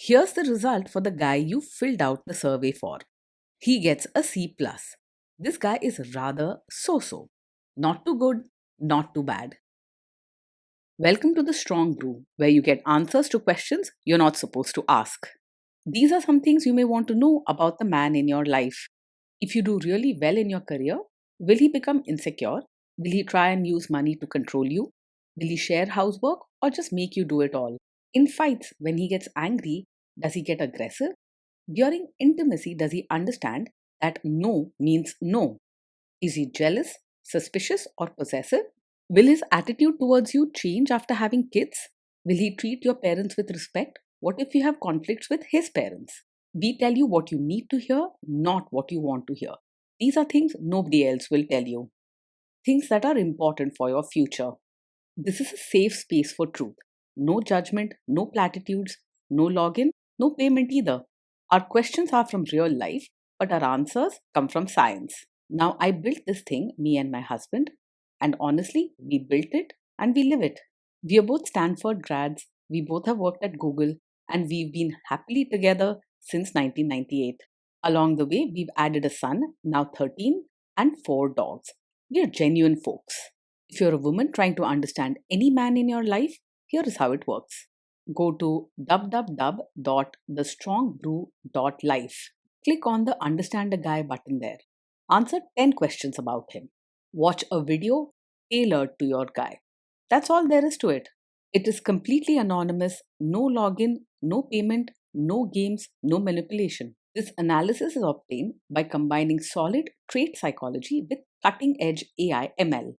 Here's the result for the guy you filled out the survey for. He gets a C+. plus. This guy is rather so-so. Not too good, not too bad. Welcome to the Strong Brew, where you get answers to questions you're not supposed to ask. These are some things you may want to know about the man in your life. If you do really well in your career, will he become insecure? Will he try and use money to control you? Will he share housework or just make you do it all? In fights, when he gets angry, does he get aggressive? During intimacy, does he understand that no means no? Is he jealous, suspicious, or possessive? Will his attitude towards you change after having kids? Will he treat your parents with respect? What if you have conflicts with his parents? We tell you what you need to hear, not what you want to hear. These are things nobody else will tell you. Things that are important for your future. This is a safe space for truth. No judgment, no platitudes, no login, no payment either. Our questions are from real life, but our answers come from science. Now, I built this thing, me and my husband, and honestly, we built it and we live it. We are both Stanford grads, we both have worked at Google, and we've been happily together since 1998. Along the way, we've added a son, now 13, and 4 dogs. We are genuine folks. If you're a woman trying to understand any man in your life, here is how it works. Go to www.thestrongbrew.life. Click on the Understand a Guy button there. Answer 10 questions about him. Watch a video tailored to your guy. That's all there is to it. It is completely anonymous, no login, no payment, no games, no manipulation. This analysis is obtained by combining solid trait psychology with cutting edge AI ML.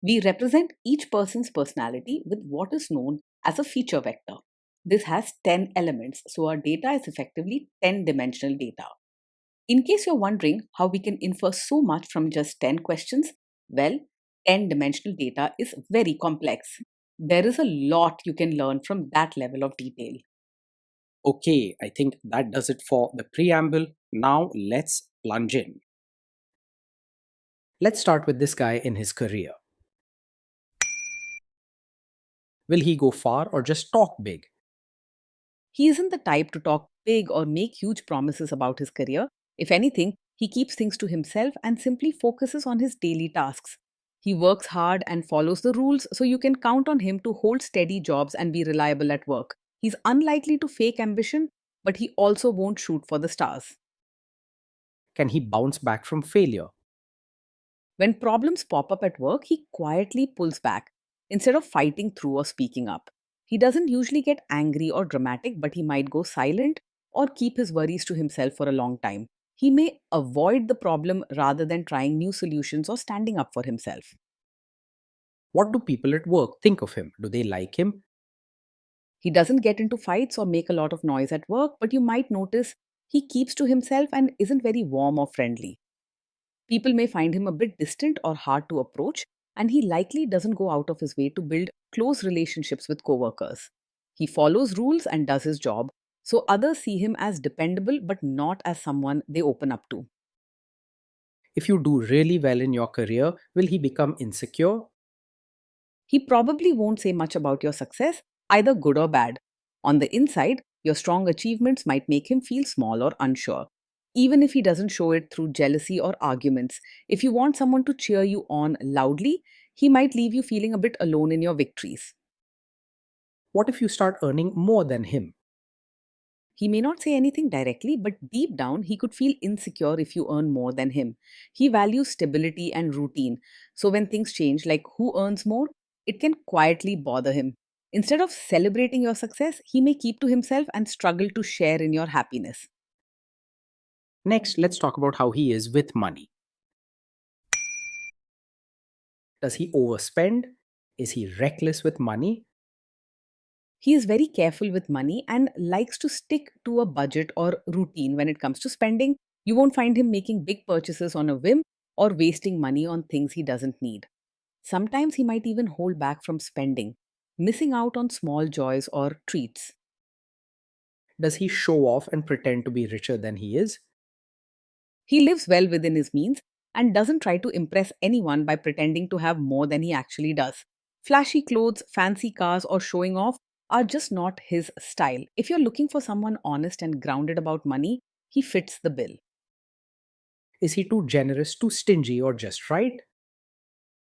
We represent each person's personality with what is known as a feature vector. This has 10 elements, so our data is effectively 10-dimensional data. In case you're wondering how we can infer so much from just 10 questions, well, 10-dimensional data is very complex. There is a lot you can learn from that level of detail. Okay, I think that does it for the preamble. Now let's plunge in. Let's start with this guy in his career. Will he go far or just talk big? He isn't the type to talk big or make huge promises about his career. If anything, he keeps things to himself and simply focuses on his daily tasks. He works hard and follows the rules, so you can count on him to hold steady jobs and be reliable at work. He's unlikely to fake ambition, but he also won't shoot for the stars. Can he bounce back from failure? When problems pop up at work, he quietly pulls back instead of fighting through or speaking up. He doesn't usually get angry or dramatic, but he might go silent or keep his worries to himself for a long time. He may avoid the problem rather than trying new solutions or standing up for himself. What do people at work think of him? Do they like him? He doesn't get into fights or make a lot of noise at work, but you might notice he keeps to himself and isn't very warm or friendly. People may find him a bit distant or hard to approach, and he likely doesn't go out of his way to build close relationships with coworkers. He follows rules and does his job, so others see him as dependable but not as someone they open up to. If you do really well in your career, will he become insecure? He probably won't say much about your success, either good or bad. On the inside, your strong achievements might make him feel small or unsure, even if he doesn't show it through jealousy or arguments. If you want someone to cheer you on loudly, he might leave you feeling a bit alone in your victories. What if you start earning more than him? He may not say anything directly, but deep down, he could feel insecure if you earn more than him. He values stability and routine, so when things change, like who earns more, it can quietly bother him. Instead of celebrating your success, he may keep to himself and struggle to share in your happiness. Next, let's talk about how he is with money. Does he overspend? Is he reckless with money? He is very careful with money and likes to stick to a budget or routine when it comes to spending. You won't find him making big purchases on a whim or wasting money on things he doesn't need. Sometimes he might even hold back from spending, missing out on small joys or treats. Does he show off and pretend to be richer than he is? He lives well within his means and doesn't try to impress anyone by pretending to have more than he actually does. Flashy clothes, fancy cars, or showing off are just not his style. If you're looking for someone honest and grounded about money, he fits the bill. Is he too generous, too stingy, or just right?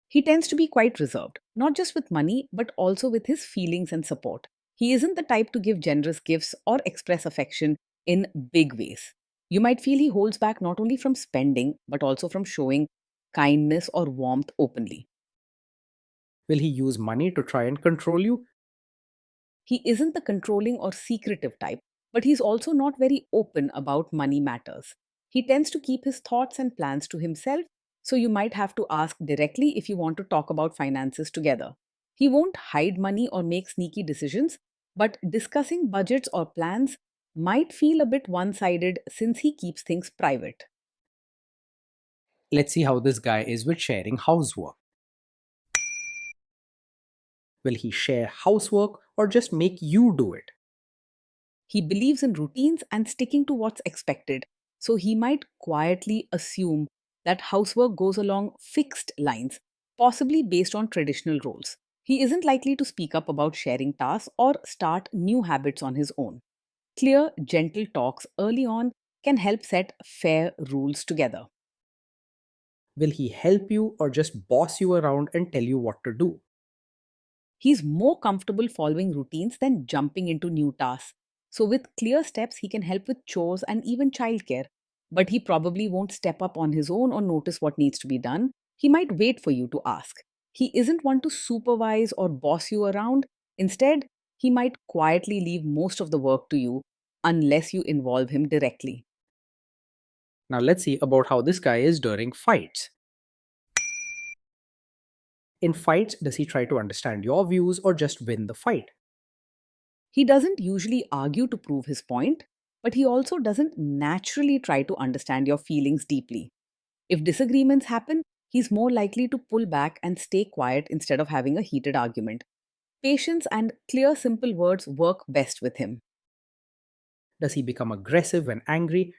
He tends to be quite reserved, not just with money, but also with his feelings and support. He isn't the type to give generous gifts or express affection in big ways. You might feel he holds back not only from spending, but also from showing kindness or warmth openly. Will he use money to try and control you? He isn't the controlling or secretive type, but he's also not very open about money matters. He tends to keep his thoughts and plans to himself, so you might have to ask directly if you want to talk about finances together. He won't hide money or make sneaky decisions, but discussing budgets or plans might feel a bit one sided since he keeps things private. Let's see how this guy is with sharing housework. Will he share housework or just make you do it? He believes in routines and sticking to what's expected, so he might quietly assume that housework goes along fixed lines, possibly based on traditional roles. He isn't likely to speak up about sharing tasks or start new habits on his own. Clear, gentle talks early on can help set fair rules together. Will he help you or just boss you around and tell you what to do? He's more comfortable following routines than jumping into new tasks. So, with clear steps, he can help with chores and even childcare. But he probably won't step up on his own or notice what needs to be done. He might wait for you to ask. He isn't one to supervise or boss you around. Instead, he might quietly leave most of the work to you unless you involve him directly. Now let's see about how this guy is during fights. In fights, does he try to understand your views or just win the fight? He doesn't usually argue to prove his point, but he also doesn't naturally try to understand your feelings deeply. If disagreements happen, he's more likely to pull back and stay quiet instead of having a heated argument. Patience and clear, simple words work best with him. Does he become aggressive when angry?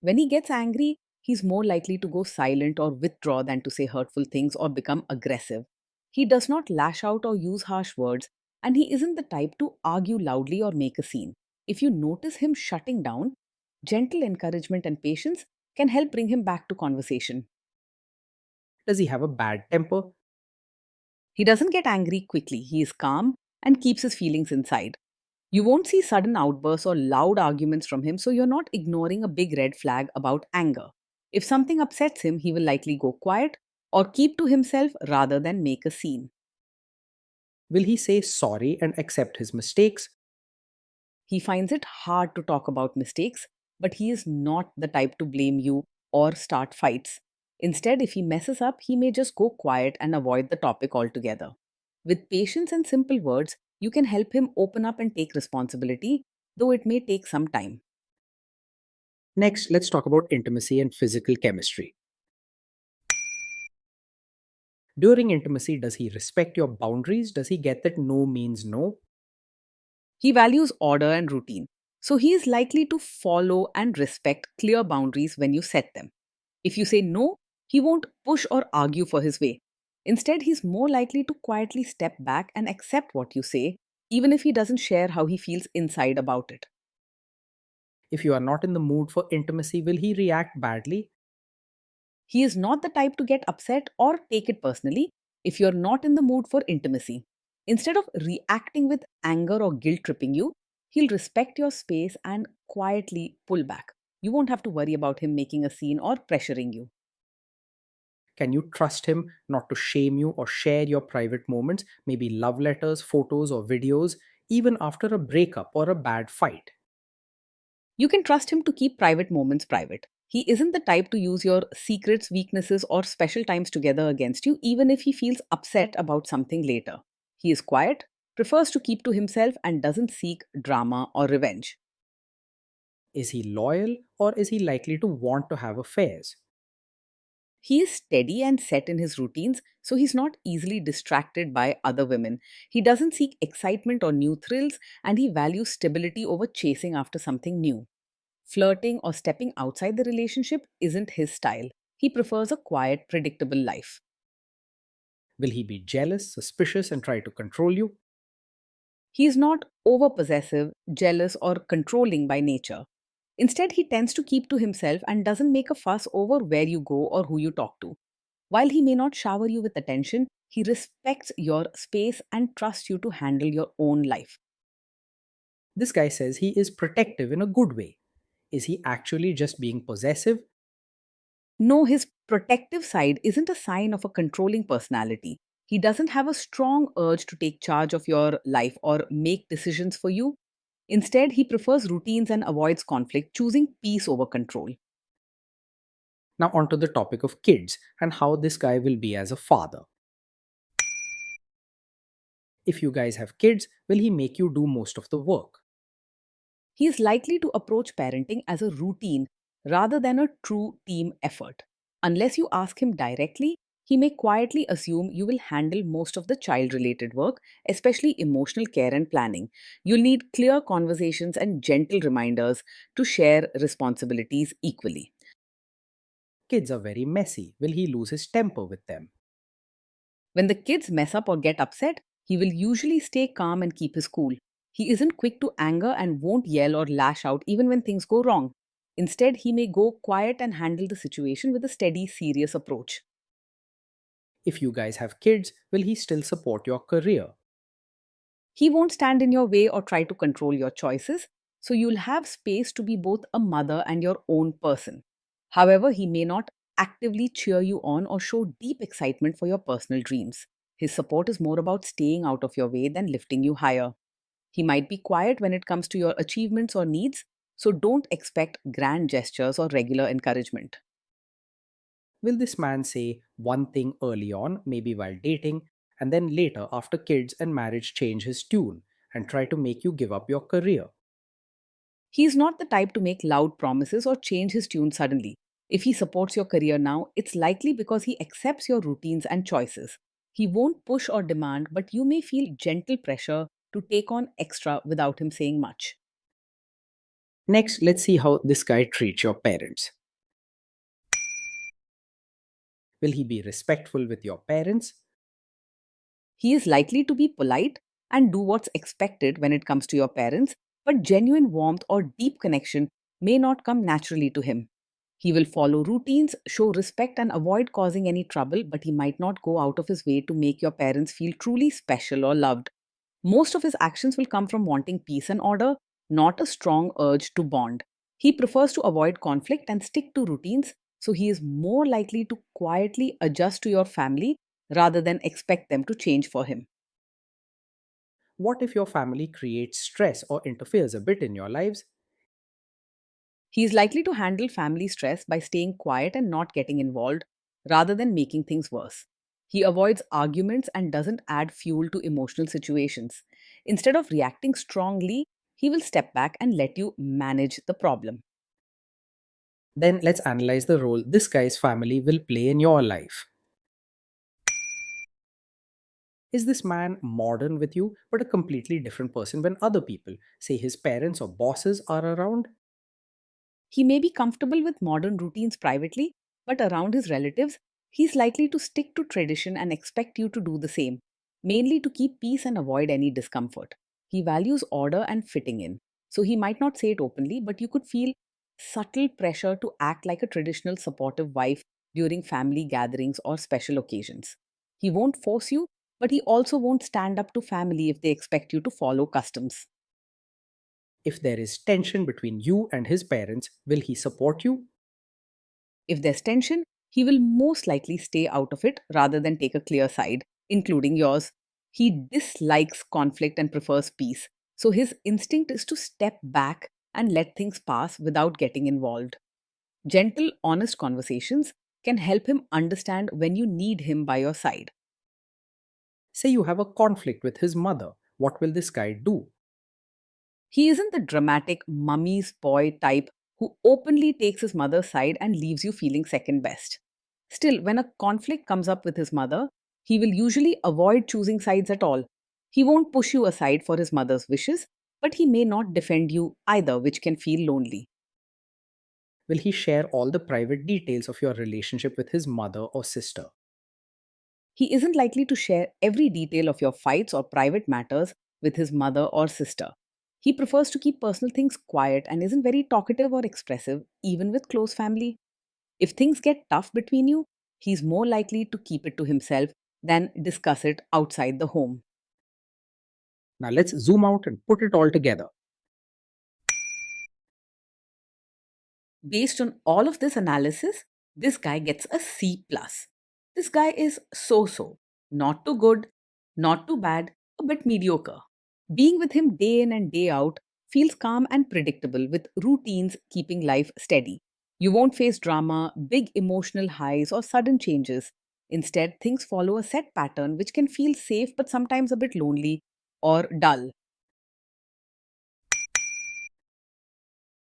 When he gets angry, he's more likely to go silent or withdraw than to say hurtful things or become aggressive. He does not lash out or use harsh words, and he isn't the type to argue loudly or make a scene. If you notice him shutting down, gentle encouragement and patience can help bring him back to conversation. Does he have a bad temper? He doesn't get angry quickly, he is calm and keeps his feelings inside. You won't see sudden outbursts or loud arguments from him, so you're not ignoring a big red flag about anger. If something upsets him, he will likely go quiet or keep to himself rather than make a scene. Will he say sorry and accept his mistakes? He finds it hard to talk about mistakes, but he is not the type to blame you or start fights. Instead, if he messes up, he may just go quiet and avoid the topic altogether. With patience and simple words, you can help him open up and take responsibility, though it may take some time. Next, let's talk about intimacy and physical chemistry. During intimacy, does he respect your boundaries? Does he get that no means no? He values order and routine, so he is likely to follow and respect clear boundaries when you set them. If you say no, he won't push or argue for his way. Instead, he's more likely to quietly step back and accept what you say, even if he doesn't share how he feels inside about it. If you are not in the mood for intimacy, will he react badly? He is not the type to get upset or take it personally if you're not in the mood for intimacy. Instead of reacting with anger or guilt tripping you, he'll respect your space and quietly pull back. You won't have to worry about him making a scene or pressuring you. Can you trust him not to shame you or share your private moments, maybe love letters, photos, or videos, even after a breakup or a bad fight? You can trust him to keep private moments private. He isn't the type to use your secrets, weaknesses, or special times together against you, even if he feels upset about something later. He is quiet, prefers to keep to himself, and doesn't seek drama or revenge. Is he loyal or is he likely to want to have affairs? He is steady and set in his routines, so he's not easily distracted by other women. He doesn't seek excitement or new thrills, and he values stability over chasing after something new. Flirting or stepping outside the relationship isn't his style. He prefers a quiet, predictable life. Will he be jealous, suspicious, and try to control you? He is not over possessive, jealous, or controlling by nature. Instead, he tends to keep to himself and doesn't make a fuss over where you go or who you talk to. While he may not shower you with attention, he respects your space and trusts you to handle your own life. This guy says he is protective in a good way. Is he actually just being possessive? No, his protective side isn't a sign of a controlling personality. He doesn't have a strong urge to take charge of your life or make decisions for you. Instead, he prefers routines and avoids conflict, choosing peace over control. Now, onto the topic of kids and how this guy will be as a father. If you guys have kids, will he make you do most of the work? He is likely to approach parenting as a routine rather than a true team effort. Unless you ask him directly, he may quietly assume you will handle most of the child related work, especially emotional care and planning. You'll need clear conversations and gentle reminders to share responsibilities equally. Kids are very messy. Will he lose his temper with them? When the kids mess up or get upset, he will usually stay calm and keep his cool. He isn't quick to anger and won't yell or lash out even when things go wrong. Instead, he may go quiet and handle the situation with a steady, serious approach. If you guys have kids, will he still support your career? He won't stand in your way or try to control your choices, so you'll have space to be both a mother and your own person. However, he may not actively cheer you on or show deep excitement for your personal dreams. His support is more about staying out of your way than lifting you higher. He might be quiet when it comes to your achievements or needs, so don't expect grand gestures or regular encouragement. Will this man say one thing early on, maybe while dating, and then later, after kids and marriage, change his tune and try to make you give up your career? He is not the type to make loud promises or change his tune suddenly. If he supports your career now, it's likely because he accepts your routines and choices. He won't push or demand, but you may feel gentle pressure to take on extra without him saying much. Next, let's see how this guy treats your parents. Will he be respectful with your parents? He is likely to be polite and do what's expected when it comes to your parents, but genuine warmth or deep connection may not come naturally to him. He will follow routines, show respect, and avoid causing any trouble, but he might not go out of his way to make your parents feel truly special or loved. Most of his actions will come from wanting peace and order, not a strong urge to bond. He prefers to avoid conflict and stick to routines, so he is more likely to quietly adjust to your family rather than expect them to change for him. What if your family creates stress or interferes a bit in your lives? He is likely to handle family stress by staying quiet and not getting involved rather than making things worse. He avoids arguments and doesn't add fuel to emotional situations. Instead of reacting strongly, he will step back and let you manage the problem. Then let's analyze the role this guy's family will play in your life. Is this man modern with you, but a completely different person when other people, say his parents or bosses, are around? He may be comfortable with modern routines privately, but around his relatives, he's likely to stick to tradition and expect you to do the same, mainly to keep peace and avoid any discomfort. He values order and fitting in, so he might not say it openly, but you could feel subtle pressure to act like a traditional supportive wife during family gatherings or special occasions. He won't force you, but he also won't stand up to family if they expect you to follow customs. If there is tension between you and his parents, will he support you? If there's tension, he will most likely stay out of it rather than take a clear side, including yours. He dislikes conflict and prefers peace, so his instinct is to step back and let things pass without getting involved. Gentle, honest conversations can help him understand when you need him by your side. Say you have a conflict with his mother. What will this guy do? He isn't the dramatic mummy's boy type who openly takes his mother's side and leaves you feeling second best. Still, when a conflict comes up with his mother, he will usually avoid choosing sides at all. He won't push you aside for his mother's wishes, but he may not defend you either, which can feel lonely. Will he share all the private details of your relationship with his mother or sister? He isn't likely to share every detail of your fights or private matters with his mother or sister. He prefers to keep personal things quiet and isn't very talkative or expressive, even with close family. If things get tough between you, he's more likely to keep it to himself than discuss it outside the home. Now let's zoom out and put it all together. Based on all of this analysis, this guy gets a C plus. This guy is so so, not too good, not too bad, a bit mediocre. Being with him day in and day out feels calm and predictable with routines keeping life steady. You won't face drama, big emotional highs, or sudden changes. Instead, things follow a set pattern which can feel safe but sometimes a bit lonely or dull.